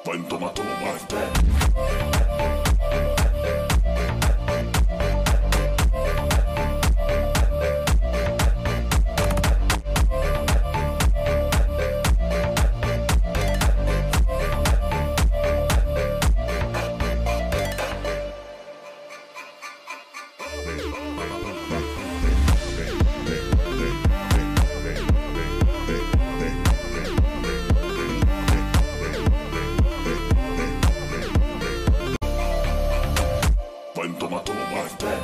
When tomato was dead. When tomato was dead.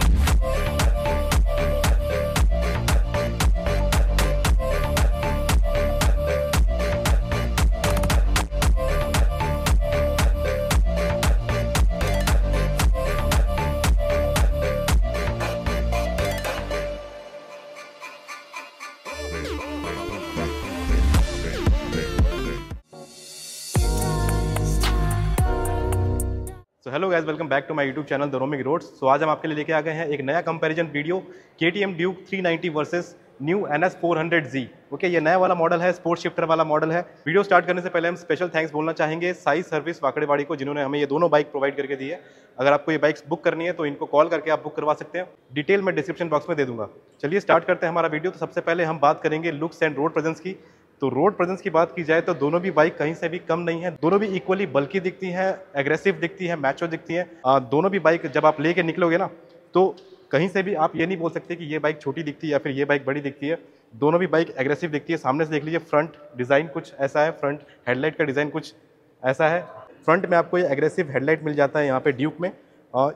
So hello guys, welcome back to my YouTube channel The Roaming Roads. So आज हम आपके लिए लेके आ गए हैं एक नया comparison video KTM Duke 390 versus new NS 400Z। Okay, ये नया वाला मॉडल है, स्पोर्ट्स शिफ्टर वाला मॉडल है। वीडियो स्टार्ट करने से पहले हम स्पेशल थैंक्स बोलना चाहेंगे साई सर्विस वाकड़ेवाड़ी को, जिन्होंने हमें ये दोनों बाइक प्रोवाइड करके दी है। अगर आपको ये बाइक्स बुक करनी है तो इनको कॉल करके आप बुक करवा सकते हैं। डिटेल मैं डिस्क्रिप्शन बॉक्स में दे दूंगा। चलिए स्टार्ट करते हैं हमारा वीडियो। तो सबसे पहले हम बात करेंगे लुक्स एंड रोड प्रेजेंस की। तो रोड प्रेजेंस की बात की जाए तो दोनों भी बाइक कहीं से भी कम नहीं है। दोनों भी इक्वली बल्की दिखती हैं, एग्रेसिव दिखती है, मैचो दिखती है। दोनों भी बाइक जब आप लेके निकलोगे ना तो कहीं से भी आप ये नहीं बोल सकते कि ये बाइक छोटी दिखती है या फिर ये बाइक बड़ी दिखती है। दोनों भी बाइक एग्रेसिव दिखती है। सामने से देख लीजिए, फ्रंट डिज़ाइन कुछ ऐसा है, फ्रंट हेडलाइट का डिज़ाइन कुछ ऐसा है। फ्रंट में आपको ये एग्रेसिव हेडलाइट मिल जाता है यहाँ पे ड्यूक में।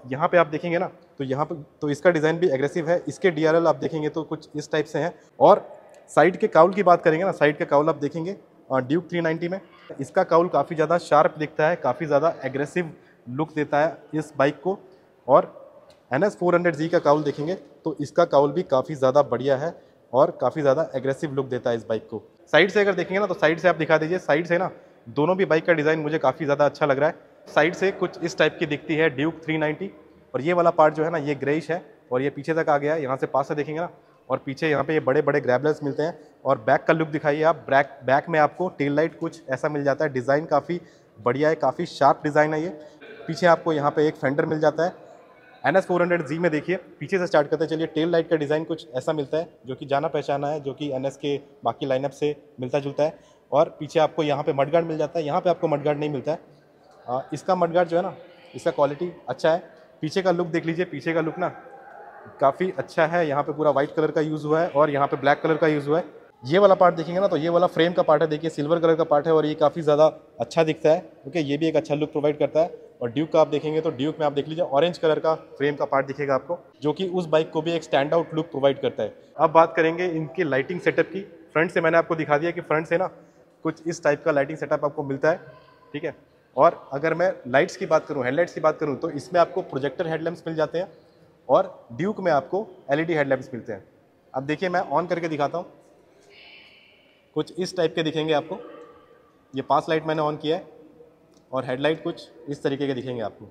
यहाँ पे आप देखेंगे ना तो यहाँ पे तो इसका डिज़ाइन भी एग्रेसिव है। इसके DRL आप देखेंगे तो कुछ इस टाइप से हैं। और साइड के काउल की बात करेंगे ना, साइड के काउल आप देखेंगे ड्यूक 390 में इसका काउल काफ़ी ज़्यादा शार्प दिखता है, काफ़ी ज़्यादा एग्रेसिव लुक देता है इस बाइक को। और NS 400Z का काउल देखेंगे तो इसका काउल भी काफ़ी ज़्यादा बढ़िया है और काफ़ी ज़्यादा एग्रेसिव लुक देता है इस बाइक को। साइड से अगर देखेंगे ना तो साइड से आप दिखा दीजिए। साइड से ना दोनों भी बाइक का डिज़ाइन मुझे काफ़ी ज़्यादा अच्छा लग रहा है। साइड से कुछ इस टाइप की दिखती है ड्यूक 390, और ये वाला पार्ट जो है ना ये ग्रेइश है और ये पीछे तक आ गया है। यहाँ से पास से देखेंगे ना और पीछे यहाँ पे ये बड़े बड़े ग्रैबलर्स मिलते हैं। और बैक का लुक दिखाइए आप। बैक में आपको टेल लाइट कुछ ऐसा मिल जाता है। डिज़ाइन काफ़ी बढ़िया है, काफ़ी शार्प डिज़ाइन है ये। पीछे आपको यहाँ पे एक फेंडर मिल जाता है। NS 400Z में देखिए, पीछे से स्टार्ट करते हैं। चलिए, टेल लाइट का डिज़ाइन कुछ ऐसा मिलता है जो कि जाना पहचाना है, जो कि NS के बाकी लाइनअप से मिलता जुलता है। और पीछे आपको यहाँ पे मडगार्ड मिल जाता है। यहाँ पे आपको मडगार्ड नहीं मिलता है। इसका मडगार्ड जो है ना, इसका क्वालिटी अच्छा है। पीछे का लुक देख लीजिए, पीछे का लुक ना काफ़ी अच्छा है। यहाँ पे पूरा वाइट कलर का यूज़ हुआ है और यहाँ पे ब्लैक कलर का यूज़ हुआ है। ये वाला पार्ट देखेंगे ना तो ये वाला फ्रेम का पार्ट है, देखिए सिल्वर कलर का पार्ट है और ये काफ़ी ज़्यादा अच्छा दिखता है। ओके, ये भी एक अच्छा लुक प्रोवाइड करता है। और ड्यूक का आप देखेंगे तो ड्यूक में आप देख लीजिए ऑरेंज कलर का फ्रेम का पार्ट दिखेगा आपको, जो कि उस बाइक को भी एक स्टैंड आउट लुक प्रोवाइड करता है। अब बात करेंगे इनकी लाइटिंग सेटअप की। फ्रंट से मैंने आपको दिखा दिया कि फ्रंट से ना कुछ इस टाइप का लाइटिंग सेटअप आपको मिलता है, ठीक है। और अगर मैं लाइट्स की बात करूँ, हेडलाइट्स की बात करूँ, तो इसमें आपको प्रोजेक्टर हेडलैम्प्स मिल जाते हैं और ड्यूक में आपको LED हेडलैम्प्स मिलते हैं। अब देखिए, मैं ऑन करके दिखाता हूँ। कुछ इस टाइप के दिखेंगे आपको। ये 5 लाइट मैंने ऑन किया है और हेडलाइट कुछ इस तरीके के दिखेंगे आपको।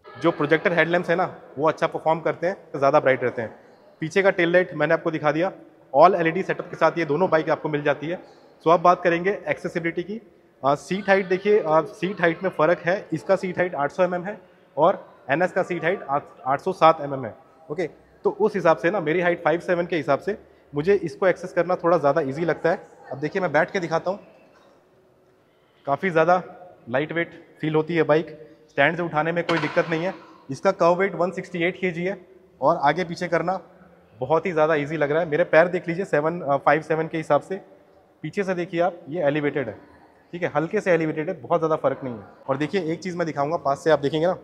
जो प्रोजेक्टर हेडलैम्प्स है ना वो अच्छा परफॉर्म करते हैं, तो ज़्यादा ब्राइट रहते हैं। पीछे का टेल लाइट मैंने आपको दिखा दिया। ऑल LED सेटअप के साथ ये दोनों बाइक आपको मिल जाती है। सो अब बात करेंगे एक्सेसिबिलिटी की। सीट हाइट देखिए, सीट हाइट में फ़र्क है। इसका सीट हाइट 800 mm है और NS का सीट हाइट 807 mm है। ओके, तो उस हिसाब से ना मेरी हाइट 5'7" के हिसाब से मुझे इसको एक्सेस करना थोड़ा ज़्यादा ईजी लगता है। अब देखिए, मैं बैठ के दिखाता हूँ। काफ़ी ज़्यादा लाइट वेट फील होती है बाइक। स्टैंड से उठाने में कोई दिक्कत नहीं है। इसका कर्व वेट 168 kg है और आगे पीछे करना बहुत ही ज़्यादा इजी लग रहा है। मेरे पैर देख लीजिए 5'7" के हिसाब से। पीछे से देखिए आप, ये एलिवेटेड है, ठीक है, हल्के से एलिवेटेड है, बहुत ज़्यादा फर्क नहीं है। और देखिए, एक चीज़ मैं दिखाऊंगा, पास से आप देखेंगे ना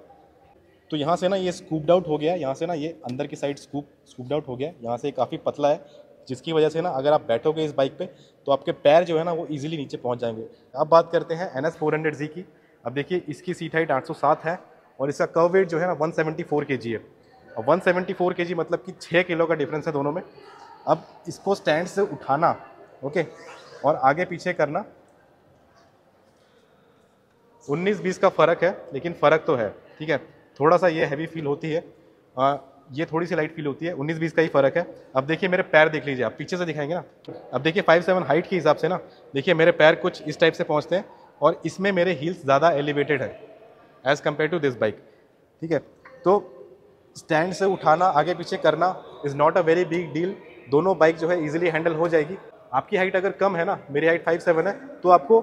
तो यहाँ से ना ये स्कूप्ड आउट हो गया है। यहाँ से ना ये अंदर की साइड स्कूप्ड आउट हो गया है। यहाँ से काफ़ी पतला है, जिसकी वजह से ना अगर आप बैठोगे इस बाइक पे तो आपके पैर जो है ना वो इजीली नीचे पहुँच जाएंगे। अब बात करते हैं NS 400Z की। अब देखिए, इसकी सीट हाइट 807 है और इसका कर्व वेट जो है ना 174 kg है। और 174 kg मतलब कि 6 किलो का डिफरेंस है दोनों में। अब इसको स्टैंड से उठाना, ओके, और आगे पीछे करना 19-20 का फ़र्क है, लेकिन फ़र्क तो है, ठीक है। थोड़ा सा ये हैवी फील होती है, ये थोड़ी सी लाइट फील होती है। 19-20 का ही फ़र्क है। अब देखिए, मेरे पैर देख लीजिए, आप पीछे से दिखाएंगे ना। अब देखिए 5'7" हाइट के हिसाब से ना, देखिए मेरे पैर कुछ इस टाइप से पहुँचते हैं और इसमें मेरे हील्स ज़्यादा एलिवेटेड है as compare to this bike, ठीक है। तो स्टैंड से उठाना आगे पीछे करना is not a very big deal, दोनों बाइक जो है इजीली हैंडल हो जाएगी। आपकी हाइट अगर कम है ना, मेरी हाइट 5'7" है, तो आपको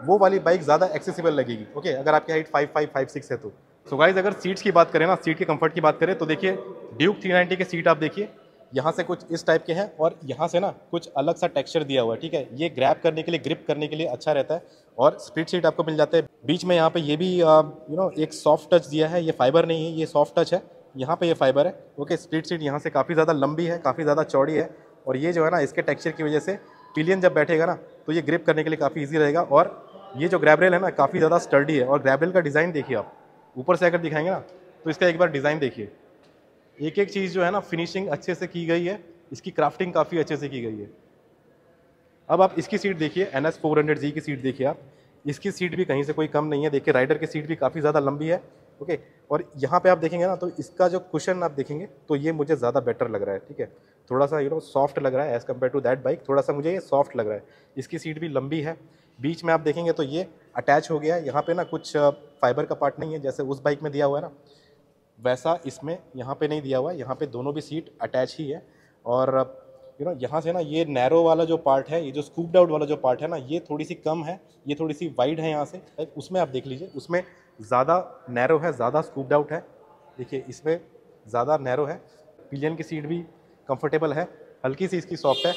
वो वाली बाइक ज़्यादा एक्सेसिबल लगेगी, ओके, अगर आपकी हाइट 5'5", 5'6" है तो। सो गाइज, अगर सीट्स की बात करें ना, सीट के कंफर्ट की बात करें तो देखिए ड्यूक 390 के सीट आप देखिए, यहाँ से कुछ इस टाइप के हैं और यहाँ से ना कुछ अलग सा टेक्सचर दिया हुआ है, ठीक है। ये ग्रैब करने के लिए, ग्रिप करने के लिए अच्छा रहता है और स्प्लिट सीट आपको मिल जाते हैं। बीच में यहाँ पे ये भी एक सॉफ्ट टच दिया है, ये फाइबर नहीं है, ये सॉफ्ट टच है, यहाँ पे ये फाइबर है, ओके। स्प्लिट सीट यहाँ से काफ़ी ज़्यादा लंबी है, काफ़ी ज़्यादा चौड़ी है और ये जो है ना इसके टेक्सचर की वजह से पिलियन जब बैठेगा ना तो ये ग्रिप करने के लिए काफ़ी ईजी रहेगा। और ये जो ग्रैब रेल है ना काफ़ी ज़्यादा स्टर्डी है और ग्रैब रेल का डिज़ाइन देखिए आप, ऊपर से अगर दिखाएंगे ना तो इसका एक बार डिज़ाइन देखिए, एक एक चीज़ जो है ना फिनिशिंग अच्छे से की गई है, इसकी क्राफ्टिंग काफ़ी अच्छे से की गई है। अब आप इसकी सीट देखिए, NS 400Z की सीट देखिए आप, इसकी सीट भी कहीं से कोई कम नहीं है, देखिए राइडर की सीट भी काफ़ी ज़्यादा लंबी है, ओके। और यहाँ पे आप देखेंगे ना तो इसका जो कुशन आप देखेंगे तो ये मुझे ज़्यादा बेटर लग रहा है, ठीक है। थोड़ा सा सॉफ्ट लग रहा है as compare to that bike, थोड़ा सा मुझे ये सॉफ्ट लग रहा है। इसकी सीट भी लंबी है, बीच में आप देखेंगे तो ये अटैच हो गया है, यहाँ पे ना कुछ फाइबर का पार्ट नहीं है जैसे उस बाइक में दिया हुआ है ना, वैसा इसमें यहाँ पे नहीं दिया हुआ है, यहाँ पे दोनों भी सीट अटैच ही है। और यहाँ से ना ये नैरो वाला जो पार्ट है, ये जो स्कूप्ड आउट वाला जो पार्ट है ना, ये थोड़ी सी कम है, ये थोड़ी सी वाइड है यहाँ से, उसमें आप देख लीजिए, उसमें ज़्यादा नैरो है, ज़्यादा स्कूप्ड आउट है, देखिए इसमें ज़्यादा नैरो है। पिलियन की सीट भी कंफर्टेबल है, हल्की सी इसकी सॉफ्ट है।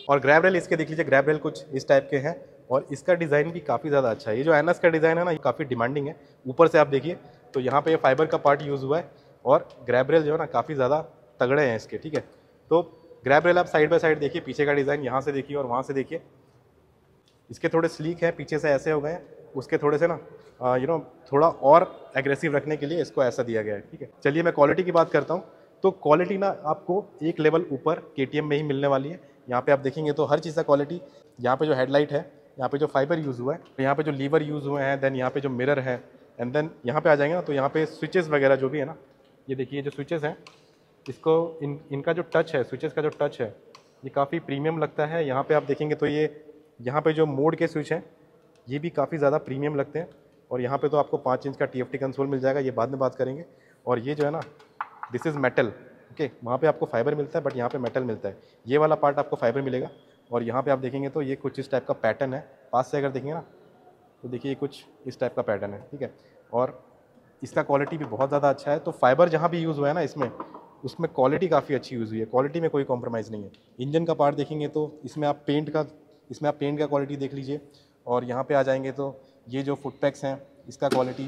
और ग्रैब रेल इसके देख लीजिए, ग्रैब रेल कुछ इस टाइप के हैं और इसका डिज़ाइन भी काफ़ी ज़्यादा अच्छा है। ये जो NS का डिज़ाइन है ना, ये काफ़ी डिमांडिंग है। ऊपर से आप देखिए तो यहाँ पे ये फाइबर का पार्ट यूज़ हुआ है और ग्रैब रेल जो है ना काफ़ी ज़्यादा तगड़े हैं इसके, ठीक है। तो ग्रैब रेल आप साइड बाय साइड देखिए, पीछे का डिज़ाइन यहाँ से देखिए और वहाँ से देखिए, इसके थोड़े स्लीक है, पीछे से ऐसे हो गए हैं, उसके थोड़े से ना थोड़ा और एग्रेसिव रखने के लिए इसको ऐसा दिया गया है, ठीक है। चलिए मैं क्वालिटी की बात करता हूँ, तो क्वालिटी ना आपको एक लेवल ऊपर KTM में ही मिलने वाली है। यहाँ पे आप देखेंगे तो हर चीज़ का क्वालिटी, यहाँ पे जो हेडलाइट है, यहाँ पे जो फाइबर यूज़ हुआ है, यहाँ पे जो लीवर यूज़ हुए हैं, देन यहाँ पे जो मिरर है, एंड देन यहाँ पे आ जाएंगे ना तो यहाँ पे स्विचेस वगैरह जो भी है ना, ये देखिए जो स्विचेस हैं, इसको इनका जो टच है, स्विचेस का जो टच है, ये काफ़ी प्रीमियम लगता है। यहाँ पे आप देखेंगे तो ये यहाँ पे जो मोड के स्विच हैं, ये भी काफ़ी ज़्यादा प्रीमियम लगते हैं। और यहाँ पे तो आपको 5 इंच का TFT कंसोल मिल जाएगा, ये बाद में बात करेंगे। और ये जो है ना, दिस इज़ मेटल, ओके। वहाँ पे आपको फाइबर मिलता है बट यहाँ पे मेटल मिलता है, ये वाला पार्ट आपको फाइबर मिलेगा। और यहाँ पे आप देखेंगे तो ये कुछ इस टाइप का पैटर्न है, पास से अगर देखेंगे ना तो देखिए ये कुछ इस टाइप का पैटर्न है, ठीक है। और इसका क्वालिटी भी बहुत ज़्यादा अच्छा है। तो फाइबर जहाँ भी यूज़ हुआ है ना इसमें, उसमें क्वालिटी काफ़ी अच्छी यूज़ हुई है, क्वालिटी में कोई कॉम्प्रोमाइज़ नहीं है। इंजन का पार्ट देखेंगे तो इसमें आप पेंट का क्वालिटी देख लीजिए। और यहाँ पे आ जाएंगे तो ये जो फुट पैक्स हैं, इसका क्वालिटी,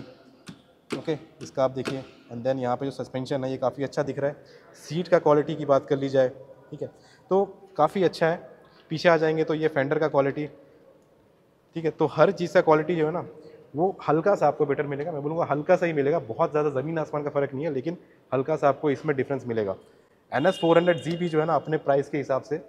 ओके, इसका आप देखिए। एंड देन यहाँ पे जो सस्पेंशन है, ये काफ़ी अच्छा दिख रहा है। सीट का क्वालिटी की बात कर ली जाए, ठीक है, तो काफ़ी अच्छा है। पीछे आ जाएंगे तो ये फेंडर का क्वालिटी, ठीक है। तो हर चीज़ का क्वालिटी जो है ना वो हल्का सा आपको बेटर मिलेगा, मैं बोलूँगा हल्का सा ही मिलेगा, बहुत ज़्यादा ज़मीन आसमान का फ़र्क नहीं है, लेकिन हल्का सा आपको इसमें डिफरेंस मिलेगा। NS 400Z भी जो है ना अपने प्राइस के हिसाब से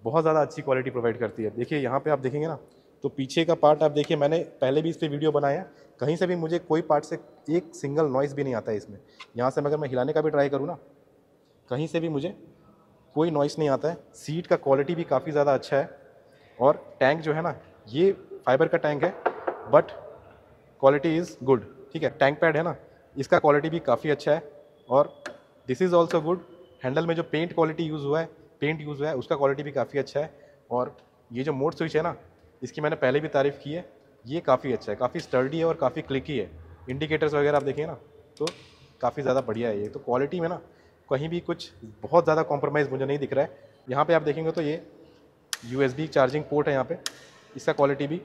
बहुत ज़्यादा अच्छी क्वालिटी प्रोवाइड करती है। देखिए यहाँ पे आप देखेंगे ना तो पीछे का पार्ट आप देखिए, मैंने पहले भी इस पर वीडियो बनाया, कहीं से भी मुझे कोई पार्ट से एक सिंगल नॉइज़ भी नहीं आता है इसमें। यहाँ से अगर मैं हिलाने का भी ट्राई करूँ ना, कहीं से भी मुझे कोई नॉइस नहीं आता है। सीट का क्वालिटी भी काफ़ी ज़्यादा अच्छा है। और टैंक जो है ना, ये फाइबर का टैंक है बट क्वालिटी इज़ गुड, ठीक है। टैंक पैड है ना, इसका क्वालिटी भी काफ़ी अच्छा है। और this is also good. Handle में जो पेंट क्वालिटी यूज़ हुआ है, उसका क्वालिटी भी काफ़ी अच्छा है। और ये जो मोड स्विच है ना, इसकी मैंने पहले भी तारीफ़ की है, ये काफ़ी अच्छा है, काफ़ी स्टर्डी है और काफ़ी क्लिकी है। इंडिकेटर्स वगैरह आप देखें ना तो काफ़ी ज़्यादा बढ़िया है ये। तो क्वालिटी में ना कहीं भी कुछ बहुत ज़्यादा कॉम्प्रोमाइज़ मुझे नहीं दिख रहा है। यहाँ पे आप देखेंगे तो ये USB चार्जिंग पोर्ट है यहाँ पे, इसका क्वालिटी भी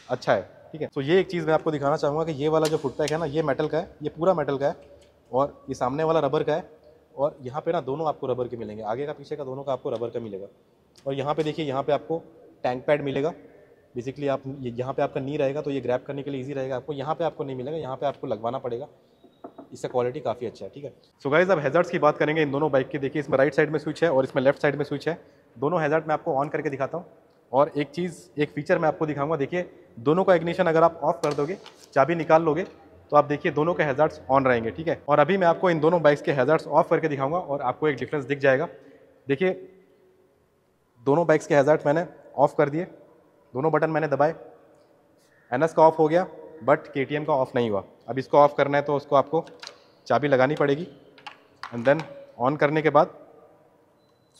अच्छा है, ठीक है। तो ये एक चीज़ मैं आपको दिखाना चाहूँगा कि ये वाला जो फुट पैक है ना, ये मेटल का है, ये पूरा मेटल का है। और ये सामने वाला रबर का है। और यहाँ पे ना दोनों आपको रबर के मिलेंगे, आगे का पीछे का दोनों का आपको रबर का मिलेगा। और यहाँ पे देखिए, यहाँ पे आपको टैंक पैड मिलेगा। बेसिकली आप यहाँ पे आपका नी रहेगा तो ये ग्रैब करने के लिए ईजी रहेगा। आपको यहाँ पे आपको नहीं मिलेगा, यहाँ पे आपको लगवाना पड़ेगा। इसका क्वालिटी काफ़ी अच्छा है, ठीक है। सो गाइस, अब हैज़ार्ड्स की बात करेंगे इन दोनों बाइक की। देखिए इसमें राइट साइड में स्विच है और इसमें लेफ्ट साइड में स्विच है। दोनों हैज़ार्ड मैं आपको ऑन करके दिखाता हूँ। और एक चीज़, एक फीचर मैं आपको दिखाऊंगा। देखिए दोनों का इग्निशन अगर आप ऑफ कर दोगे, चाबी निकाल लोगे, तो आप देखिए दोनों के हैज़ार्ड्स ऑन रहेंगे, ठीक है। और अभी मैं आपको इन दोनों बाइक्स के हैज़ार्ड्स ऑफ करके दिखाऊंगा और आपको एक डिफरेंस दिख जाएगा। देखिए दोनों बाइक्स के हैज़ार्ड्स मैंने ऑफ कर दिए, दोनों बटन मैंने दबाए, NS का ऑफ हो गया बट KTM का ऑफ नहीं हुआ। अब इसको ऑफ करना है तो उसको आपको चाबी लगानी पड़ेगी एंड देन ऑन करने के बाद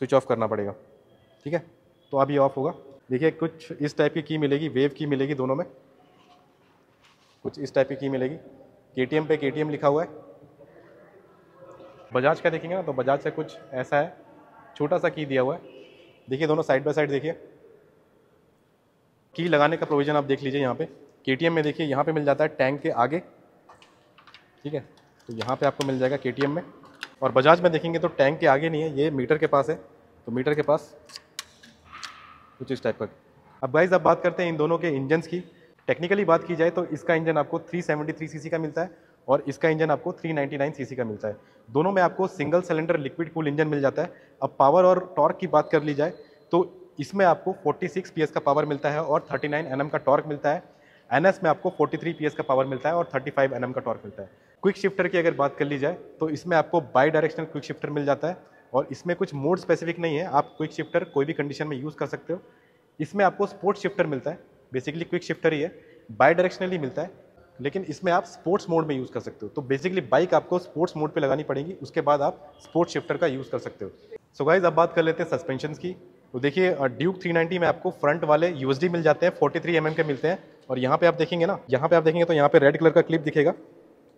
स्विच ऑफ करना पड़ेगा, ठीक है। तो अब ये ऑफ होगा। देखिए कुछ इस टाइप की की मिलेगी, वेव की मिलेगी दोनों में, कुछ इस टाइप की की मिलेगी। KTM पे KTM लिखा हुआ है। बजाज का देखेंगे ना तो बजाज से कुछ ऐसा है, छोटा सा की दिया हुआ है। देखिए दोनों साइड बाय साइड देखिए, की लगाने का प्रोविज़न आप देख लीजिए यहाँ पे। KTM में देखिए यहाँ पे मिल जाता है टैंक के आगे, ठीक है, तो यहाँ पे आपको मिल जाएगा KTM में। और बजाज में देखेंगे तो टैंक के आगे नहीं है, ये मीटर के पास है, तो मीटर के पास कुछ इस टाइप का। अब गाइज अब बात करते हैं इन दोनों के इंजन्स की। टेक्निकली बात की जाए तो इसका इंजन आपको 373 सीसी का मिलता है और इसका इंजन आपको 399 सीसी का मिलता है। दोनों में आपको single cylinder liquid cool engine मिल जाता है। अब पावर और टॉर्क की बात कर ली जाए तो इसमें आपको 46 PS का पावर मिलता है और 39 Nm का टॉर्क मिलता है। NS में आपको 43 PS का पावर मिलता है और 35 Nm का टॉर्क मिलता है। क्विक शिफ्टर की अगर बात कर ली जाए तो इसमें आपको बाई डायरेक्शनल क्विक शिफ्टर मिल जाता है और इसमें कुछ मोड स्पेसिफिक नहीं है, आप क्विक शिफ्टर कोई भी कंडीशन में यूज़ कर सकते हो। इसमें आपको स्पोर्ट्स शिफ्टर मिलता है, बेसिकली क्विक शिफ्टर ही है, बाई डायरेक्शनली मिलता है, लेकिन इसमें आप स्पोर्ट्स मोड में यूज़ कर सकते हो। तो बेसिकली बाइक आपको स्पोर्ट्स मोड पे लगानी पड़ेगी, उसके बाद आप स्पोर्ट्स शिफ्टर का यूज़ कर सकते हो। सो गाइज अब बात कर लेते हैं सस्पेंशन की। तो देखिए ड्यूक 390 में आपको फ्रंट वाले USD मिल जाते हैं, 43 mm के मिलते हैं। और यहाँ पे आप देखेंगे ना, यहाँ पे आप देखेंगे तो यहाँ पे रेड कलर का क्लिप दिखेगा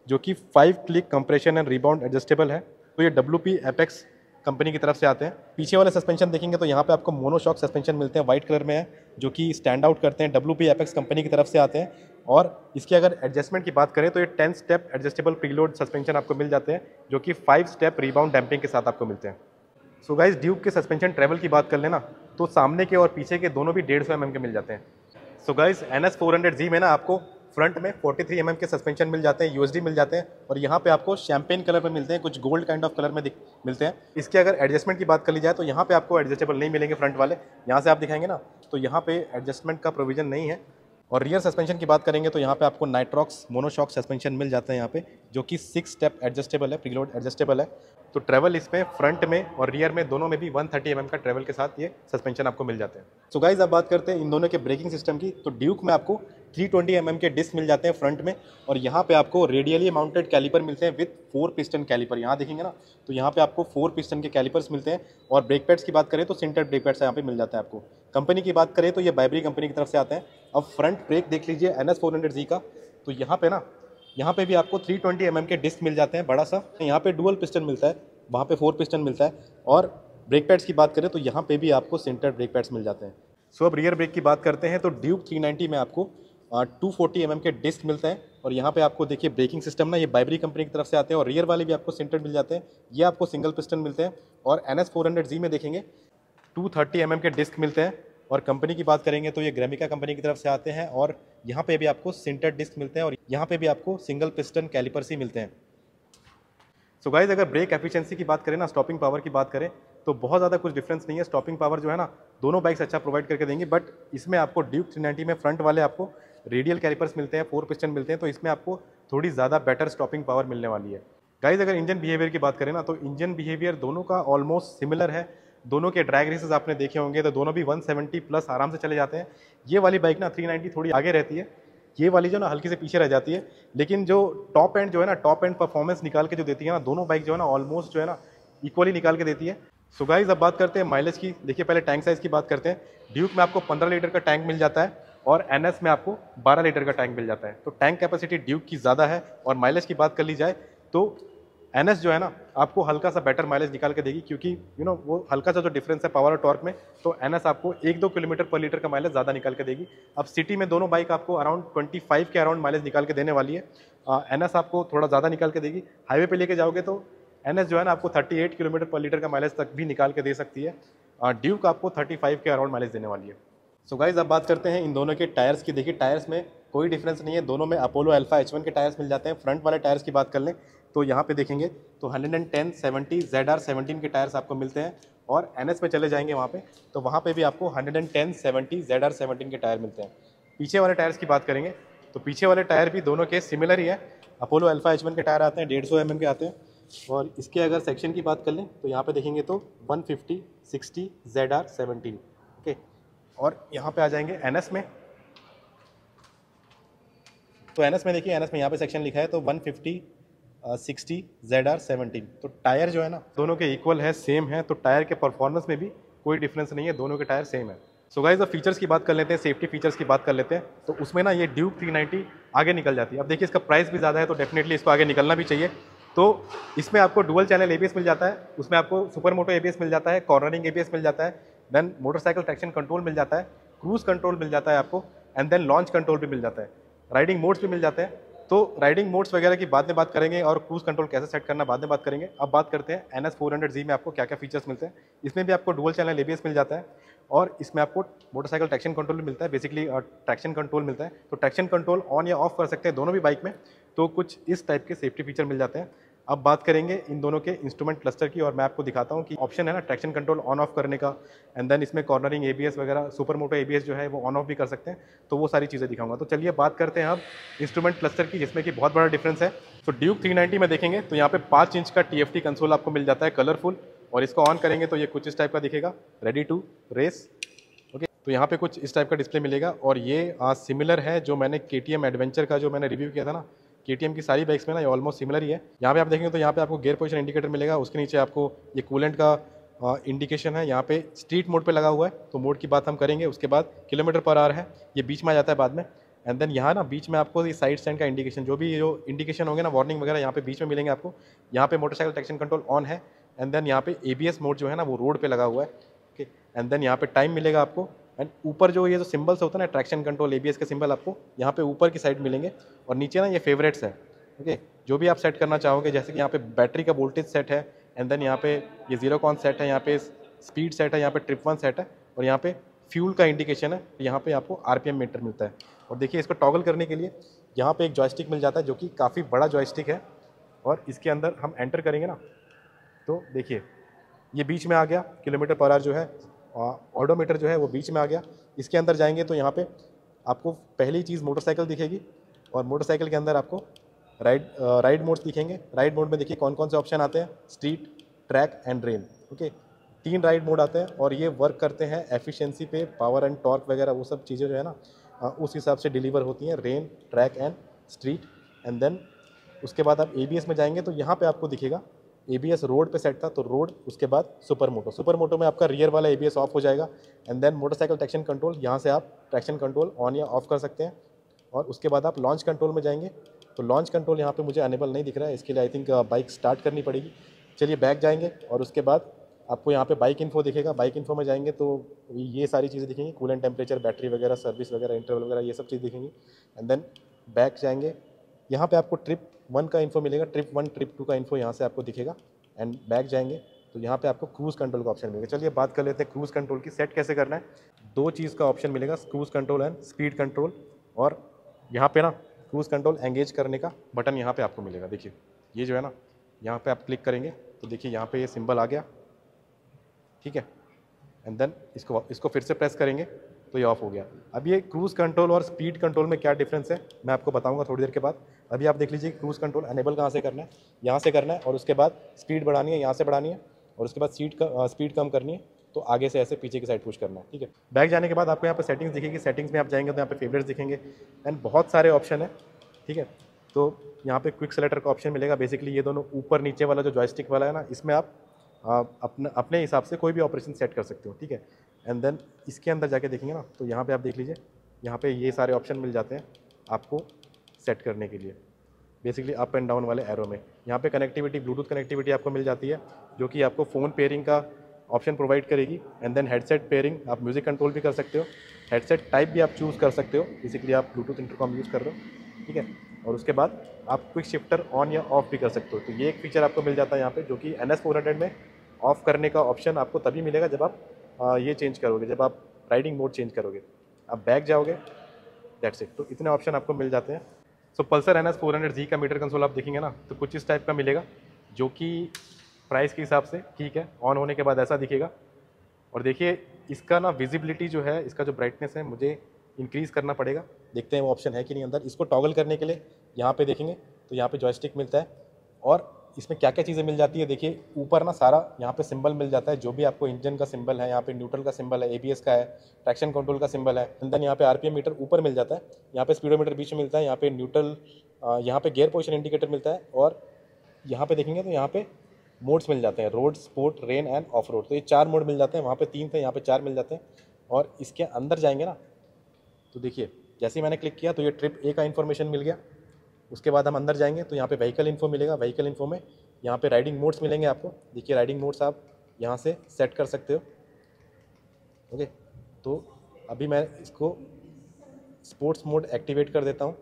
जो कि 5 click compression and rebound adjustable है। तो ये WP एपेक्स कंपनी की तरफ से आते हैं। पीछे वाले सस्पेंशन देखेंगे तो यहाँ पे आपको मोनोशॉक सस्पेंशन मिलते हैं, व्हाइट कलर में है, जो कि स्टैंड आउट करते हैं, WP एपेक्स कंपनी की तरफ से आते हैं। और इसकी अगर एडजस्टमेंट की बात करें तो ये 10 स्टेप एडजस्टेबल प्रीलोड सस्पेंशन आपको मिल जाते हैं, जो कि 5 स्टेप रिबाउंड डैम्पिंग के साथ आपको मिलते हैं। सो गाइस ड्यूक के सस्पेंशन ट्रेवल की बात कर लेना तो सामने के और पीछे के दोनों भी 150 mm के मिल जाते हैं। सो गाइस NS 400Z में ना आपको फ्रंट में 43 mm के सस्पेंशन मिल जाते हैं, USD मिल जाते हैं और यहाँ पे आपको शैम्पेन कलर में मिलते हैं, कुछ गोल्ड काइंड ऑफ कलर में मिलते हैं। इसके अगर एडजस्टमेंट की बात कर ली जाए तो यहाँ पे आपको एडजस्टेबल नहीं मिलेंगे फ्रंट वाले, यहाँ से आप दिखाएंगे ना तो यहाँ पे एडजस्टमेंट का प्रोविजन नहीं है। और रियर सस्पेंशन की बात करेंगे तो यहाँ पे आपको नाइट्रॉक्स मोनोशॉक सस्पेंशन मिल जाता है यहाँ पे, जो कि 6 स्टेप एडजस्टेबल है, प्रीलोड एडजस्टेबल है। तो ट्रैवल इसमें फ्रंट में और रियर में दोनों में भी 130 mm का ट्रैवल के साथ ये सस्पेंशन आपको मिल जाते हैं। सो गाइज अब बात करते हैं इन दोनों के ब्रेकिंग सिस्टम की। तो ड्यूक में आपको 320 mm के डिस्क मिल जाते हैं फ्रंट में और यहाँ पे आपको रेडियली माउंटेड कैलिपर मिलते हैं विथ 4 पिस्टन कैलिपर। यहाँ देखेंगे ना तो यहाँ पे आपको 4 पिस्टन के कैलिपर्स मिलते हैं। और ब्रेक पैड्स की बात करें तो सिंटर ब्रेक पैड्स यहाँ पे मिल जाता है आपको। कंपनी की बात करें तो ये बाइब्री कंपनी की तरफ से आते हैं। अब फ्रंट ब्रेक देख लीजिए NS 400Z का, तो यहाँ पे ना यहाँ पे भी आपको 320 mm के डिस्क मिल जाते हैं बड़ा सा। यहाँ पे डुअल पिस्टन मिलता है, वहाँ पे 4 पिस्टन मिलता है। और ब्रेक पैड्स की बात करें तो यहाँ पे भी आपको सेंटर ब्रेक पैड्स मिल जाते हैं। सो अब रियर ब्रेक की बात करते हैं तो ड्यूक 390 में आपको 240 mm के डिस्क मिलते हैं और यहाँ पे आपको देखिए ब्रेकिंग सिस्टम ना ये बाइब्री कंपनी की तरफ से आते हैं और रियर वाले भी आपको सेंटर मिल जाते हैं, ये आपको सिंगल पिस्टन मिलते हैं। और NS 400Z में देखेंगे 230 mm के डिस्क मिलते हैं और कंपनी की बात करेंगे तो ये ग्रेमिका कंपनी की तरफ से आते हैं और यहाँ पे भी आपको सिंटर डिस्क मिलते हैं और यहाँ पे भी आपको सिंगल पिस्टन कैलिपर्स ही मिलते हैं। सो गाइज अगर ब्रेक एफिशिएंसी की बात करें ना, स्टॉपिंग पावर की बात करें तो बहुत ज़्यादा कुछ डिफरेंस नहीं है। स्टॉपिंग पावर जो है ना दोनों बाइक्स अच्छा प्रोवाइड करके देंगी, बट इसमें आपको ड्यूक 390 में फ्रंट वाले आपको रेडियल कैलिपर्स मिलते हैं, 4 पिस्टन मिलते हैं, तो इसमें आपको थोड़ी ज़्यादा बेटर स्टॉपिंग पावर मिलने वाली है। गाइज अगर इंजन बिहेवियर की बात करें ना तो इंजन बिहेवियर दोनों का ऑलमोस्ट सिमिलर है। दोनों के ड्रैग रेसेस आपने देखे होंगे तो दोनों भी 170 प्लस आराम से चले जाते हैं। ये वाली बाइक ना 390 थोड़ी आगे रहती है, ये वाली जो ना हल्की से पीछे रह जाती है, लेकिन जो टॉप एंड जो है ना टॉप एंड परफॉर्मेंस निकाल के जो देती है ना दोनों बाइक जो है ना ऑलमोस्ट जो है ना इक्वली निकाल के देती है। सो गाइज अब बात करते हैं माइलेज की। देखिए पहले टैंक साइज़ की बात करते हैं। ड्यूक में आपको 15 लीटर का टैंक मिल जाता है और NS में आपको 12 लीटर का टैंक मिल जाता है। तो टैंक कैपेसिटी ड्यूक की ज़्यादा है। और माइलेज की बात कर ली जाए तो NS जो है ना आपको हल्का सा बेटर माइलेज निकाल के देगी, क्योंकि वो हल्का सा जो डिफरेंस है पावर और टॉर्क में, तो NS आपको 1-2 किलोमीटर पर लीटर का माइलेज ज़्यादा निकाल के देगी। अब सिटी में दोनों बाइक आपको अराउंड 25 के अराउंड माइलेज निकाल के देने वाली है। NS आपको थोड़ा ज़्यादा निकाल के देगी। हाईवे पे लेके जाओगे तो NS जो है ना आपको 38 किलोमीटर पर लीटर का माइलेज तक भी निकाल के दे सकती है। ड्यूक आपको 35 के अराउंड माइलेज देने वाली है। सो गाइज अब बात करते हैं इन दोनों के टायर्स की। देखिए टायर्स में कोई डिफरेंस नहीं है, दोनों में अपोलो अल्फा H1 के टायर्स मिल जाते हैं। फ्रंट वाले टायर्स की बात कर लें तो यहाँ पे देखेंगे तो 110/70 ZR17 के टायर्स आपको मिलते हैं। और NS में चले जाएंगे वहाँ पे तो वहाँ पे भी आपको 110/70 ZR17 के टायर मिलते हैं। पीछे वाले टायर्स की बात करेंगे तो पीछे वाले टायर भी दोनों के सिमिलर ही है। अपोलो अल्फा H1 के टायर आते हैं, 150 mm के आते हैं। और इसके अगर सेक्शन की बात कर लें तो यहाँ पे देखेंगे तो 150/60 ZR17, ओके। और यहाँ पे आ जाएंगे NS में तो एनएस में देखिए, एनएस में यहाँ पे सेक्शन लिखा है तो 150 60 ZR17। तो टायर जो है ना दोनों के इक्वल है, सेम है, तो टायर के परफॉर्मेंस में भी कोई डिफरेंस नहीं है, दोनों के टायर सेम है। सो गाइस, अब फीचर्स की बात कर लेते हैं, सेफ्टी फीचर्स की बात कर लेते हैं। तो उसमें ना ये ड्यूक 390 आगे निकल जाती है। अब देखिए इसका प्राइस भी ज़्यादा है तो डेफिनेटली इसको आगे निकलना भी चाहिए। तो इसमें आपको डुअल चैनल एबीएस मिल जाता है, उसमें आपको सुपर मोटो एबीएस मिल जाता है, कॉर्नरिंग एबीएस मिल जाता है, देन मोटरसाइकिल ट्रैक्शन कंट्रोल मिल जाता है, क्रूज कंट्रोल मिल जाता है आपको, एंड देन लॉन्च कंट्रोल भी मिल जाता है, राइडिंग मोड्स भी मिल जाते हैं। तो राइडिंग मोड्स वगैरह की बाद में बात करेंगे और क्रूज कंट्रोल कैसे सेट करना बाद में बात करेंगे। अब बात करते हैं NS 400Z में आपको क्या क्या फीचर्स मिलते हैं। इसमें भी आपको डुअल चैनल एबीएस मिल जाता है और इसमें आपको मोटरसाइकिल ट्रैक्शन कंट्रोल भी मिलता है, बेसिकली ट्रैक्शन कंट्रोल मिलता है। तो ट्रैक्शन कंट्रोल ऑन या ऑफ कर सकते हैं दोनों भी बाइक में। तो कुछ इस टाइप के सेफ्टी फीचर मिल जाते हैं। अब बात करेंगे इन दोनों के इंस्ट्रूमेंट क्लस्टर की और मैं आपको दिखाता हूँ कि ऑप्शन है ना ट्रैक्शन कंट्रोल ऑन ऑफ करने का, एंड देन इसमें कॉर्नरिंग एबीएस वगैरह, सुपर मोटो एबीएस जो है वो ऑन ऑफ भी कर सकते हैं। तो वो सारी चीज़ें दिखाऊंगा। तो चलिए बात करते हैं अब इंस्ट्रूमेंट क्लस्टर की, जिसमें कि बहुत बड़ा डिफरेंस है। तो ड्यूक 390 में देखेंगे तो यहाँ पे 5 इंच का TFT कंसोल आपको मिल जाता है कलरफुल, और इसको ऑन करेंगे तो ये कुछ इस टाइप का दिखेगा, रेडी टू रेस। ओके, तो यहाँ पे कुछ इस टाइप का डिस्प्ले मिलेगा और ये सिमिलर है जो मैंने KTM एडवेंचर का जो मैंने रिव्यू किया था ना, KTM की सारी बाइक्स में ना ये ऑलमोस्ट सिमिलर ही है। यहाँ पे आप देखेंगे तो यहाँ पे आपको गियर पोजीशन इंडिकेटर मिलेगा, उसके नीचे आपको ये कूलेंट का इंडिकेशन है, यहाँ पे स्ट्रीट मोड पे लगा हुआ है। तो मोड की बात हम करेंगे, उसके बाद किलोमीटर पर आवर है, ये बीच में आ जाता है बाद में। एंड देन यहाँ ना बीच में आपको ये साइड स्टैंड का इंडिकेशन, जो भी जो इंडिकेशन होंगे ना वार्निंग वगैरह, यहाँ पे बीच में मिलेंगे आपको। यहाँ पे मोटरसाइकिल ट्रैक्शन कंट्रोल ऑन है, एंड देन यहाँ पे ABS मोड जो है ना वो रोड पे लगा हुआ है। ओके, एंड देन यहाँ पे टाइम मिलेगा आपको, एंड ऊपर जो ये जो सिंबल्स होता है ना ट्रैक्शन कंट्रोल ABS के सिंबल आपको यहाँ पे ऊपर की साइड मिलेंगे, और नीचे ना ये फेवरेट्स है। ओके, जो भी आप सेट करना चाहोगे, जैसे कि यहाँ पे बैटरी का वोल्टेज सेट है, एंड देन यहाँ पे ये जीरो कॉन सेट है, यहाँ पे स्पीड सेट है, यहाँ पे ट्रिप 1 सेट है, और यहाँ पे फ्यूल का इंडिकेशन है। यहाँ पे आपको RPM मीटर मिलता है। और देखिए इसको टॉगल करने के लिए यहाँ पे एक जॉयस्टिक मिल जाता है, जो कि काफ़ी बड़ा जॉयस्टिक है, और इसके अंदर हम एंटर करेंगे ना तो देखिए ये बीच में आ गया, किलोमीटर पर आवर जो है, ऑडोमीटर जो है वो बीच में आ गया। इसके अंदर जाएंगे तो यहाँ पे आपको पहली चीज़ मोटरसाइकिल दिखेगी, और मोटरसाइकिल के अंदर आपको राइड मोड्स दिखेंगे। राइड मोड में देखिए कौन कौन से ऑप्शन आते हैं, street, track and rain. Okay, 3 ride mode आते हैं और ये वर्क करते हैं एफिशिएंसी पे, पावर एंड टॉर्क वगैरह वो सब चीज़ें जो है ना उस हिसाब से डिलीवर होती हैं, rain, track and street. And then उसके बाद आप ABS में जाएंगे तो यहाँ पे आपको दिखेगा ABS रोड पे सेट था तो रोड, उसके बाद सुपर मोटो। सुपर मोटो में आपका रियर वाला ABS ऑफ हो जाएगा, and then motorcycle traction control, यहाँ से आप ट्रैक्शन कंट्रोल ऑन या ऑफ कर सकते हैं। और उसके बाद आप लॉन्च कंट्रोल में जाएंगे तो लॉन्च कंट्रोल यहाँ पे मुझे अनेबल नहीं दिख रहा है, इसके लिए आई थिंक बाइक स्टार्ट करनी पड़ेगी। चलिए बैक जाएंगे और उसके बाद आपको यहाँ पे बाइक इन्फो दिखेगा। बाइक इन्फो में जाएंगे तो ये सारी चीज़ें दिखेंगी, कूलेंट टेम्परेचर, बैटरी वगैरह, सर्विस वगैरह, इंटरवल वगैरह, ये सब चीज़ दिखेंगी। एंड देन बैक जाएंगे, यहाँ पे आपको ट्रिप 1 का इन्फो मिलेगा, ट्रिप 1, ट्रिप 2 का इन्फो यहाँ से आपको दिखेगा। एंड बैक जाएंगे तो यहाँ पे आपको क्रूज़ कंट्रोल का ऑप्शन मिलेगा। चलिए बात कर लेते हैं क्रूज़ कंट्रोल की, सेट कैसे करना है। 2 चीज़ का ऑप्शन मिलेगा, cruise control and speed control, और यहाँ पे ना क्रूज़ कंट्रोल एंगेज करने का बटन यहाँ पे आपको मिलेगा। देखिए ये जो है ना, यहाँ पे आप क्लिक करेंगे तो देखिए यहाँ पे ये सिंबल आ गया, ठीक है। एंड देन इसको फिर से प्रेस करेंगे तो ये ऑफ हो गया। अब ये क्रूज़ कंट्रोल और स्पीड कंट्रोल में क्या डिफरेंस है मैं आपको बताऊंगा थोड़ी देर के बाद। अभी आप देख लीजिए क्रूज़ कंट्रोल अनेबल कहाँ से करना है, यहाँ से करना है, और उसके बाद स्पीड बढ़ानी है, यहाँ से बढ़ानी है, और उसके बाद स्पीड कम करनी है तो आगे से ऐसे पीछे की साइड पुश करना है, ठीक है। बैक जाने के बाद आपको यहाँ पर सेटिंग्स दिखेगी, सेटिंग्स में आप जाएंगे तो यहाँ पे फेवरेट्स दिखेंगे एंड बहुत सारे ऑप्शन है, ठीक है। तो यहाँ पे क्विक सेलेक्टर का ऑप्शन मिलेगा। बेसिकली ये दोनों ऊपर नीचे वाला जो जॉयस्टिक वाला है ना, इसमें आप अपने हिसाब से कोई भी ऑपरेशन सेट कर सकते हो, ठीक है। एंड देन इसके अंदर जाके देखेंगे ना तो यहाँ पे आप देख लीजिए, यहाँ पे ये सारे ऑप्शन मिल जाते हैं आपको सेट करने के लिए, बेसिकली अप एंड डाउन वाले एरो में। यहाँ पे कनेक्टिविटी, ब्लूटूथ कनेक्टिविटी आपको मिल जाती है, जो कि आपको फ़ोन पेयरिंग का ऑप्शन प्रोवाइड करेगी। एंड देन हेडसेट पेयरिंग, आप म्यूज़िक कंट्रोल भी कर सकते हो, हेडसेट टाइप भी आप चूज़ कर सकते हो, बेसिकली आप ब्लूटूथ इंटरकॉम यूज़ कर रहे हो, ठीक है। और उसके बाद आप क्विक शिफ्टर ऑन या ऑफ भी कर सकते हो। तो ये एक फीचर आपको मिल जाता है यहाँ पे, जो कि NS 400 में ऑफ करने का ऑप्शन आपको तभी मिलेगा जब आप ये चेंज करोगे, जब आप राइडिंग मोड चेंज करोगे। आप बैक जाओगे, दैट्स इट। तो इतने ऑप्शन आपको मिल जाते हैं। सो पल्सर NS 400Z का मीटर कंसोल आप देखेंगे ना तो कुछ इस टाइप का मिलेगा, जो कि प्राइस के हिसाब से ठीक है। ऑन होने के बाद ऐसा दिखेगा, और देखिए इसका ना विजिबिलिटी जो है, इसका जो ब्राइटनेस है मुझे इंक्रीज़ करना पड़ेगा, देखते हैं वो ऑप्शन है कि नहीं अंदर। इसको टॉगल करने के लिए यहाँ पे देखेंगे तो यहाँ पे जॉयस्टिक मिलता है, और इसमें क्या क्या चीज़ें मिल जाती है देखिए, ऊपर ना सारा यहाँ पे सिंबल मिल जाता है, जो भी आपको इंजन का सिंबल है, यहाँ पे न्यूट्रल का सिंबल है, एबीएस का है, ट्रैक्शन कंट्रोल का सिंबल है, एंड देन यहाँ पे आरपीएम मीटर ऊपर मिल जाता है, यहाँ पे स्पीडोमीटर बीच में मिलता है, यहाँ पे न्यूट्रल, यहाँ पे गियर पोजिशन इंडिकेटर मिलता है, और यहाँ पे देखेंगे तो यहाँ पे मोड्स मिल जाते हैं, road, sport, rain end of road. तो ये 4 मोड मिल जाते हैं, वहाँ पे 3 थे, यहाँ पे 4 मिल जाते हैं। और इसके अंदर जाएंगे ना तो देखिए, जैसे ही मैंने क्लिक किया तो ये ट्रिप ए का इन्फॉर्मेशन मिल गया। उसके बाद हम अंदर जाएंगे तो यहाँ पे व्हीकल इन्फो मिलेगा। व्हीकल इन्फो में यहाँ पे राइडिंग मोड्स मिलेंगे आपको। देखिए राइडिंग मोड्स आप यहाँ से सेट कर सकते हो। ओके, तो अभी मैं इसको स्पोर्ट्स मोड एक्टिवेट कर देता हूँ,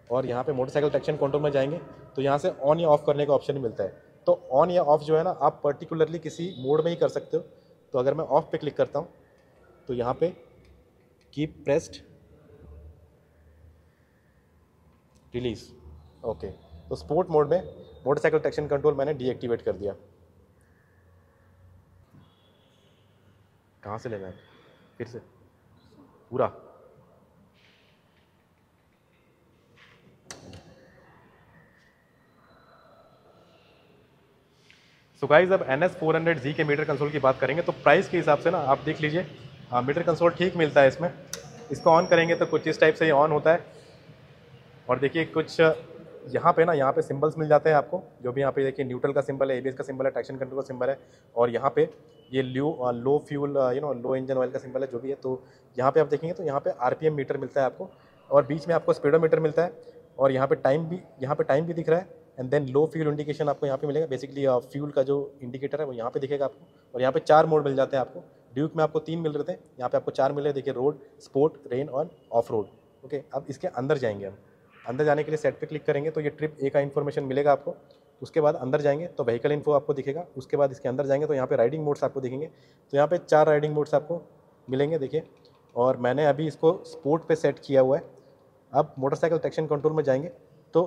और यहाँ पे मोटरसाइकिल ट्रैक्शन कंट्रोल में जाएंगे तो यहाँ से ऑन या ऑफ करने का ऑप्शन मिलता है। तो ऑन या ऑफ जो है ना, आप पर्टिकुलरली किसी मोड में ही कर सकते हो। तो अगर मैं ऑफ पे क्लिक करता हूँ तो यहाँ पे कीप प्रेस्ड, रिलीज। ओके, तो स्पोर्ट मोड में मोटरसाइकिल ट्रैक्शन कंट्रोल मैंने डीएक्टिवेट कर दिया। कहाँ से लेना है फिर से पूरा? सो गाइस, अब NS400Z के मीटर कंसोल की बात करेंगे तो प्राइस के हिसाब से ना आप देख लीजिए, मीटर कंसोल ठीक मिलता है इसमें। इसको ऑन करेंगे तो कुछ इस टाइप से ये ऑन होता है, और देखिए कुछ यहाँ पे ना, यहाँ पे सिंबल्स मिल जाते हैं आपको, जो भी यहाँ पे देखिए न्यूट्रल का सिंबल है, एबीएस का सिंबल है, ट्रैक्शन कंट्रोल का सिंबल है, और यहाँ पे ये लो फ्यूल लो इंजन ऑयल का सिंबल है, जो भी है। तो यहाँ पे आप देखेंगे तो यहाँ पे आरपीएम मीटर मिलता है आपको, और बीच में आपको स्पीडोमीटर मिलता है, और यहाँ पे टाइम भी दिख रहा है। And then low fuel indication आपको यहाँ पे मिलेगा। बेसिकली फ्यूल का जो इंडिकेटर है वो यहाँ पे दिखेगा आपको, और यहाँ पे 4 मोड मिल जाते हैं आपको। ड्यूक में आपको 3 मिल रहे थे, यहाँ पे आपको 4 मिल रहे हैं। देखिए रोड, स्पोर्ट, रेन और ऑफ रोड। ओके, अब इसके अंदर जाएंगे हम। अंदर जाने के लिए सेट पे क्लिक करेंगे तो ये ट्रिप ए का इन्फॉर्मेशन मिलेगा आपको। उसके बाद अंदर जाएंगे तो व्हीकल इन्फो आपको दिखेगा। उसके बाद इसके अंदर जाएंगे तो यहाँ पे राइडिंग मोड्स आपको दिखेंगे। तो यहाँ पे 4 राइडिंग मोड्स आपको मिलेंगे देखिए, और मैंने अभी इसको स्पोर्ट पे सेट किया हुआ है। अब मोटरसाइकिल ट्रैक्शन कंट्रोल में जाएंगे तो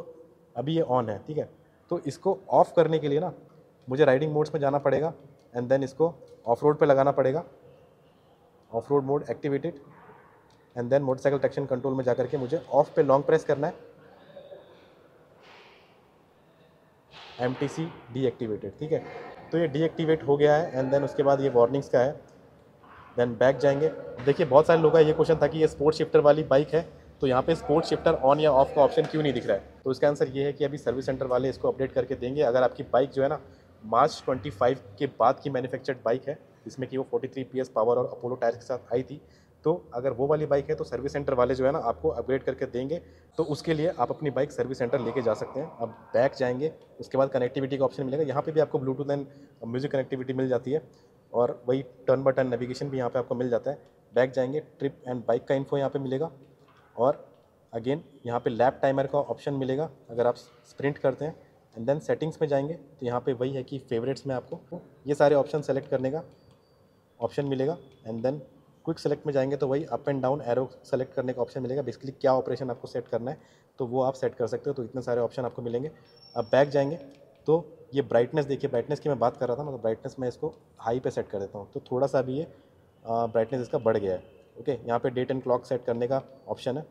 अभी ये ऑन है, ठीक है। तो इसको ऑफ करने के लिए ना मुझे राइडिंग मोड्स में जाना पड़ेगा, एंड देन इसको ऑफ रोड पर लगाना पड़ेगा। Off road mode activated, and then motorcycle traction control में जाकर के मुझे ऑफ पे लॉन्ग प्रेस करना है। MTC डीएक्टिवेटेड, ठीक है। तो ये डीएक्टिवेट हो गया है, एंड देन उसके बाद ये वार्निंग्स का है। देन बैक जाएंगे। देखिए बहुत सारे लोगों का ये क्वेश्चन था कि ये स्पोर्ट शिफ्टर वाली बाइक है, तो यहाँ पे स्पोर्ट शिफ्टर ऑन या ऑफ का ऑप्शन क्यों नहीं दिख रहा है? तो इसका आंसर ये है कि अभी सर्विस सेंटर वाले इसको अपडेट करके देंगे। अगर आपकी बाइक जो है ना मार्च 25 के बाद की मैन्युफैक्चर्ड बाइक है, जिसमें कि वो 43 PS पावर और अपोलो टायर्स के साथ आई थी, तो अगर वो वाली बाइक है तो सर्विस सेंटर वाले जो है ना आपको अपग्रेड करके देंगे। तो उसके लिए आप अपनी बाइक सर्विस सेंटर लेके जा सकते हैं। अब बैक जाएंगे, उसके बाद कनेक्टिविटी का ऑप्शन मिलेगा। यहाँ पे भी आपको ब्लूटूथ एंड म्यूजिक कनेक्टिविटी मिल जाती है, और वही टर्न बाय टर्न नेविगेशन भी यहाँ पे आपको मिल जाता है। बैक जाएंगे, ट्रिप एंड बाइक का इन्फो यहाँ पे मिलेगा, और अगेन यहाँ पे लैप टाइमर का ऑप्शन मिलेगा अगर आप स्प्रिंट करते हैं। एंड देन सेटिंग्स में जाएंगे तो यहाँ पे वही है कि फेवरेट्स में आपको ये सारे ऑप्शन सेलेक्ट करने का ऑप्शन मिलेगा। एंड देन क्विक सेलेक्ट में जाएंगे तो वही up and down arrow select करने का ऑप्शन मिलेगा। बेसिकली क्या ऑपरेशन आपको सेट करना है तो वो आप सेट कर सकते हो। तो इतने सारे ऑप्शन आपको मिलेंगे। अब बैक जाएंगे तो ये ब्राइटनेस देखिए, ब्राइटनेस की मैं बात कर रहा था ना, तो ब्राइटनेस मैं इसको हाई पे सेट कर देता हूँ, तो थोड़ा सा भी ये ब्राइटनेस इसका बढ़ गया है। ओके, यहाँ पे डेट एंड क्लॉक सेट करने का ऑप्शन है,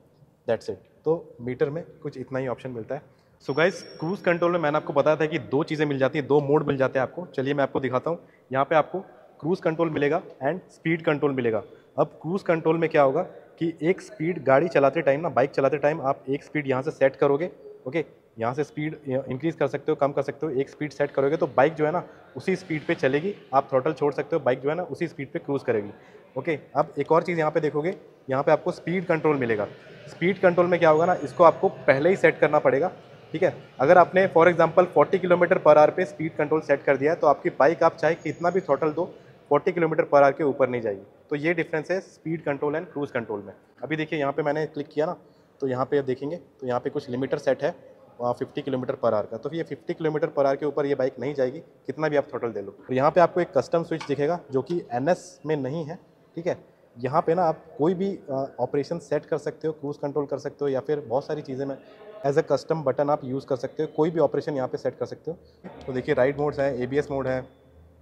दैट्स इट। तो मीटर में कुछ इतना ही ऑप्शन मिलता है। सो गाइस, क्रूज़ कंट्रोल में मैंने आपको बताया था कि 2 चीज़ें मिल जाती हैं, 2 मोड मिल जाते हैं आपको। चलिए मैं आपको दिखाता हूँ। यहाँ पे आपको क्रूज़ कंट्रोल मिलेगा एंड स्पीड कंट्रोल मिलेगा। अब क्रूज़ कंट्रोल में क्या होगा कि एक स्पीड गाड़ी चलाते टाइम ना, बाइक चलाते टाइम आप एक स्पीड यहाँ से सेट करोगे। ओके, यहाँ से स्पीड इंक्रीज़ कर सकते हो, कम कर सकते हो। एक स्पीड सेट करोगे तो बाइक जो है ना उसी स्पीड पे चलेगी। आप थ्रॉटल छोड़ सकते हो, बाइक जो है ना उसी स्पीड पे क्रूज़ करेगी। ओके, अब एक और चीज़ यहाँ पे देखोगे, यहाँ पे आपको स्पीड कंट्रोल मिलेगा। स्पीड कंट्रोल में क्या होगा ना, इसको आपको पहले ही सेट करना पड़ेगा, ठीक है। अगर आपने for example 40 kilometre per hour पे स्पीड कंट्रोल सेट कर दिया है तो आपकी बाइक आप चाहे कितना भी थ्रॉटल दो, 40 किलोमीटर पर आवर के ऊपर नहीं जाएगी। तो ये डिफरेंस है speed control and cruise control में। अभी देखिए यहाँ पे मैंने क्लिक किया ना, तो यहाँ पे देखेंगे तो यहाँ पे कुछ लिमिटर सेट है 50 किलोमीटर पर आवर का। तो ये 50 किलोमीटर पर आवर के ऊपर ये बाइक नहीं जाएगी, कितना भी आप थ्रॉटल दे लो। तो यहाँ पे आपको एक कस्टम स्विच दिखेगा जो कि NS में नहीं है, ठीक है। यहाँ पे ना आप कोई भी ऑपरेशन सेट कर सकते हो, क्रूज़ कंट्रोल कर सकते हो, या फिर बहुत सारी चीज़ें में एज अ कस्टम बटन आप यूज़ कर सकते हो। कोई भी ऑपरेशन यहाँ पे सेट कर सकते हो। तो देखिए राइड मोड्स है, ABS मोड है,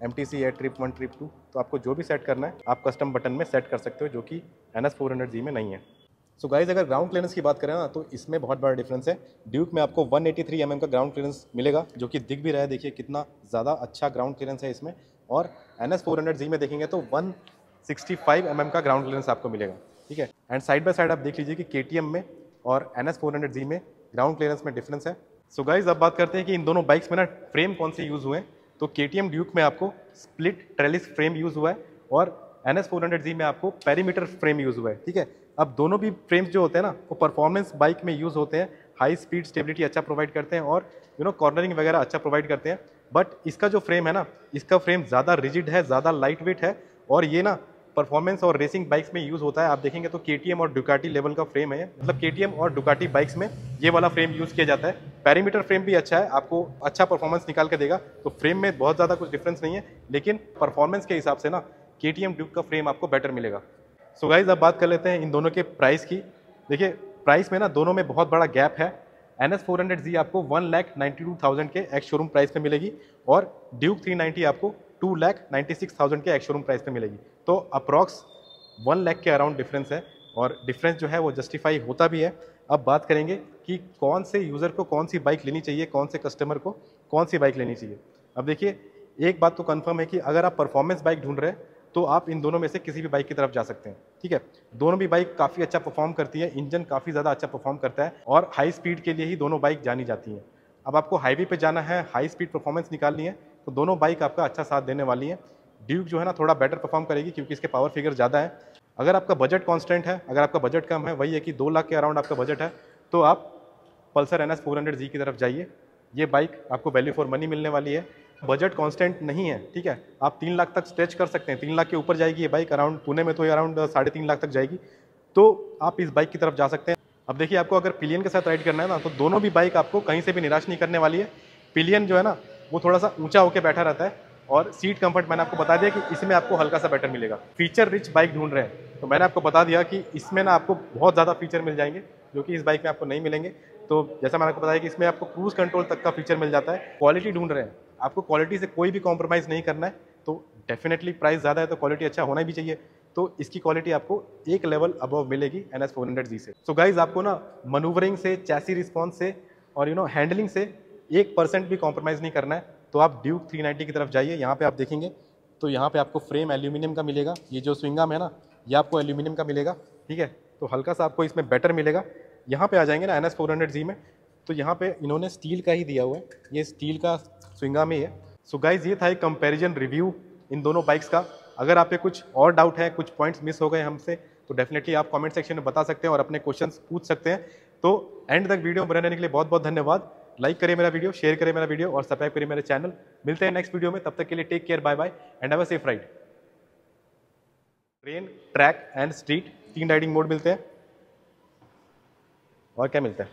MTC है, ट्रिप 1, ट्रिप 2। तो आपको जो भी सेट करना है आप कस्टम बटन में सेट कर सकते हो, जो कि NS400Z में नहीं है। सो गाइज अगर ग्राउंड क्लियरेंस की बात करें ना तो इसमें बहुत बड़ा डिफरेंस है। ड्यूक में आपको 183 mm का ग्राउंड क्लियरेंस मिलेगा, जो कि दिख भी रहा है, देखिए कितना ज़्यादा अच्छा ग्राउंड क्लियरेंस है इसमें। और NS400Z में देखेंगे तो 165 mm का ग्राउंड क्लियरेंस आपको मिलेगा, ठीक है। एंड साइड बाय साइड आप देख लीजिए कि KTM में और NS400Z में ग्राउंड क्लियरेंस में डिफरेंस है। सो गाइज अब बात करते हैं कि इन दोनों बाइक्स में ना फ्रेम कौन से यूज़ हुए हैं। तो KTM ड्यूक में आपको स्प्लिट ट्रेलिस फ्रेम यूज़ हुआ है और NS400Z में आपको पेरीमीटर फ्रेम यूज़ हुआ है, ठीक है। अब दोनों भी फ्रेम्स जो होते हैं ना वो परफॉर्मेंस बाइक में यूज़ होते हैं, हाई स्पीड स्टेबिलिटी अच्छा प्रोवाइड करते हैं और कॉर्नरिंग वगैरह अच्छा प्रोवाइड करते हैं। बट इसका जो फ्रेम है ना, इसका फ्रेम ज़्यादा रिजिड है, ज़्यादा लाइट वेट है और ये ना परफॉर्मेंस और रेसिंग बाइक्स में यूज़ होता है। आप देखेंगे तो KTM और डुकाटी लेवल का फ्रेम है, मतलब KTM और डुकाटी बाइक्स में ये वाला फ्रेम यूज़ किया जाता है। पेरीमीटर फ्रेम भी अच्छा है, आपको अच्छा परफॉर्मेंस निकाल के देगा। तो फ्रेम में बहुत ज़्यादा कुछ डिफरेंस नहीं है, लेकिन परफॉर्मेंस के हिसाब से ना KTM ड्यूक का फ्रेम आपको बेटर मिलेगा। सो गाइज अब बात कर लेते हैं इन दोनों के प्राइस की। देखिए प्राइस में ना दोनों में बहुत बड़ा गैप है। NS400Z आपको 1,92,000 के एक्स शोरूम प्राइस पे मिलेगी और ड्यूक 390 आपको 2,96,000 के एक्स शोरूम प्राइस पे मिलेगी। तो अप्रॉक्स 1 लाख के अराउंड डिफरेंस है और डिफरेंस जो है वो जस्टिफाई होता भी है। अब बात करेंगे कि कौन से यूज़र को कौन सी बाइक लेनी चाहिए, कौन से कस्टमर को कौन सी बाइक लेनी चाहिए। अब देखिए एक बात तो कंफर्म है कि अगर आप परफॉर्मेंस बाइक ढूंढ रहे हैं तो आप इन दोनों में से किसी भी बाइक की तरफ जा सकते हैं, ठीक है। दोनों भी बाइक काफ़ी अच्छा परफॉर्म करती है, इंजन काफ़ी ज़्यादा अच्छा परफॉर्म करता है और हाई स्पीड के लिए ही दोनों बाइक जानी जाती हैं। अब आपको हाईवे पे जाना है, हाई स्पीड परफॉर्मेंस निकालनी है, तो दोनों बाइक आपका अच्छा साथ देने वाली है। ड्यूक जो है ना थोड़ा बेटर परफॉर्म करेगी क्योंकि इसके पावर फिगर ज़्यादा है। अगर आपका बजट कॉन्स्टेंट है, अगर आपका बजट कम है, वही है कि 2 लाख के अराउंड आपका बजट है, तो आप पल्सर NS400Z की तरफ जाइए। ये बाइक आपको वैल्यू फॉर मनी मिलने वाली है। बजट कांस्टेंट नहीं है, ठीक है, आप 3 लाख तक स्ट्रेच कर सकते हैं, 3 लाख के ऊपर जाएगी ये बाइक, अराउंड पुणे में तो ये अराउंड 3.5 लाख तक जाएगी, तो आप इस बाइक की तरफ जा सकते हैं। अब देखिए आपको अगर पिलियन के साथ राइड करना है ना तो दोनों भी बाइक आपको कहीं से भी निराश नहीं करने वाली है। पिलियन जो है ना वो थोड़ा सा ऊंचा होकर बैठा रहता है और सीट कंफर्ट मैंने आपको बता दिया कि इसमें आपको हल्का सा बेटर मिलेगा। फीचर रिच बाइक ढूंढ रहे हैं तो मैंने आपको बता दिया कि इसमें ना आपको बहुत ज़्यादा फीचर मिल जाएंगे जो कि इस बाइक में आपको नहीं मिलेंगे। तो जैसा मैंने आपको बताया कि इसमें आपको क्रूज कंट्रोल तक का फीचर मिल जाता है। क्वालिटी ढूंढ रहे हैं, आपको क्वालिटी से कोई भी कॉम्प्रोमाइज़ नहीं करना है, तो डेफिनेटली प्राइस ज़्यादा है तो क्वालिटी अच्छा होना भी चाहिए, तो इसकी क्वालिटी आपको एक लेवल अबव मिलेगी NS400Z से। सो गाइज आपको ना मनूवरिंग से, चैसी रिस्पॉन्स से और हैंडलिंग से 1% भी कॉम्प्रोमाइज़ नहीं करना है। तो आप ड्यूक 390 की तरफ जाइए। यहाँ पे आप देखेंगे तो यहाँ पे आपको फ्रेम एल्यूमिनियम का मिलेगा, ये जो स्विंग आर्म है ना ये आपको एल्यूमिनियम का मिलेगा, ठीक है, तो हल्का सा आपको इसमें बेटर मिलेगा। यहाँ पे आ जाएंगे ना NS400Z में, तो यहाँ पे इन्होंने स्टील का ही दिया हुआ है, ये स्टील का स्विंग आर्म ही है। सो गाइज ये था एक कंपैरिजन रिव्यू इन दोनों बाइक्स का। अगर आप पे कुछ और डाउट है, कुछ पॉइंट्स मिस हो गए हमसे, तो डेफिनेटली आप कमेंट सेक्शन में बता सकते हैं और अपने क्वेश्चंस पूछ सकते हैं। तो एंड तक वीडियो बने रहने के लिए बहुत बहुत धन्यवाद। लाइक करें मेरा वीडियो, शेयर करें मेरा वीडियो और सब्सक्राइब करें मेरे चैनल। मिलते हैं नेक्स्ट वीडियो में, तब तक के लिए take care, bye bye and have a safe ride. Train, track and street 3 riding mode मिलते हैं और क्या मिलता है।